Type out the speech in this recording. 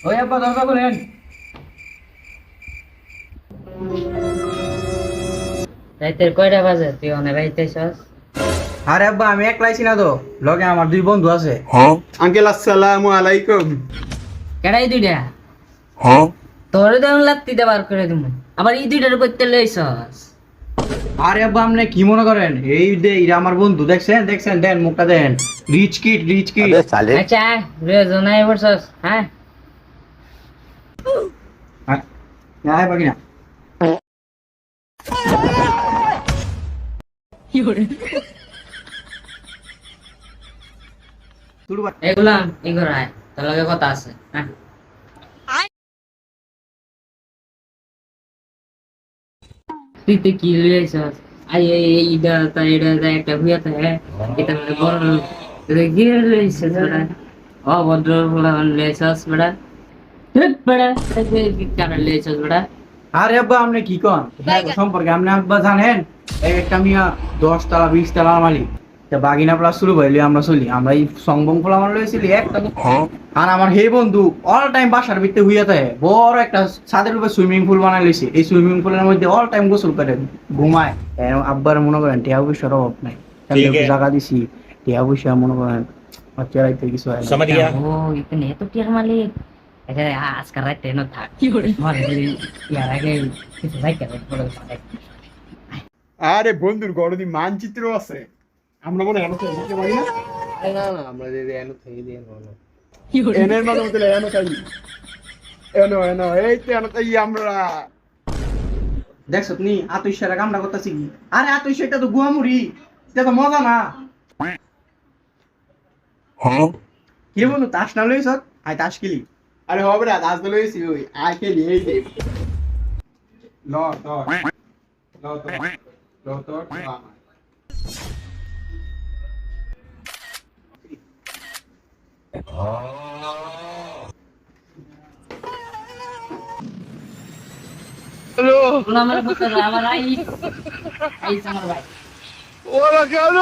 ওই আব্বা দরজা খুলেন। রাইতের কয়টা বাজে তুই অনেক রাইতেছস? আরে আব্বা আমি একলাই ছি না তো, লগে আমার দুই বন্ধু আছে। আঙ্কেল আসসালামু আলাইকুম। কেডাই দুইটা? তোরে তো আমি লাত্তিতে বার করে দিব। আবার এই দুইটার উপর তেল লইছস। আরে আব্বা আপনি কি মনে করেন, এই যে এরা আমার বন্ধু, দেখছেন দেখছেন, দেন মুখটা দেন, রিচ কিড রিচ কিড। আচ্ছা রেজন নাই বলছস হ্যাঁ? হ্যাঁ বাকি না শুরু কর। এগুলা এগুলো আয়, তোর লগে কথা আছে হ্যাঁ। তুই তো কি লইছস? আই এই এইটা তা এটা তা একটা হুইয়াতে হ্যাঁ, এটা মানে বড় লোক। তুই কি লইছস বড়া? অভদ্র বড়া লইছস বড়া। ধুত বড়া, তুই কি কারণে লইছস বড়া? আরে আব্বা আপনি কি কন হ্যাঁ সম্পর্কে আপনি আব্বা জানেন, এই একটা মিয়া 10 তলা 20 তলা মালিক, তা বাগিনা প্লাস শুরু হইলে আমরা চলি, আমরা এই সংবং খোলা আমার লইছিলি একটা। আর আমার হে বন্ধু অল টাইম বাসার ভিতরে হইয়া থাকে, বড় একটা ছাদের উপরে সুইমিং পুল বানাই লইছে, এই সুইমিং পুলের মধ্যে অল টাইম গোসল করে ঘুমায়। আব্বার মনে করেন টিয়া পয়সার অভাব নাই, জায়গা দিছি, টিয়া পয়সা মনে করেন চেরাইতে কিছু হয় না। ও ইতনে তো টিয়ার মালিক। আচ্ছা আজকাল রাতে ন থাক কি করে মানে ইয়ার আগে কিছু লাইক করে বড় কথা। আরে বন্ধুর গরদি মানচিত্র আছে, আমরা মনে এনো থেকে বুঝতে পারি না। না না আমরা যদি এনো থেকে দিয়ে বলো এনের মানে মতো এনো তাই, এনো এনো এই তো এনো তাই আমরা। দেখছো তুমি আতুইশারা কামটা করতেছি কি? আরে আতুইশা এটা তো গুয়ামুড়ি, এটা তো মজা না। কি বলু তাস না লইছ? আই তাস খেলি। আরে হবে না, দাস তো লইছি ওই আই খেলি এই যে ল তো ল তো ল তো আমার আমার আই আই আমার ভাই ওরা কেন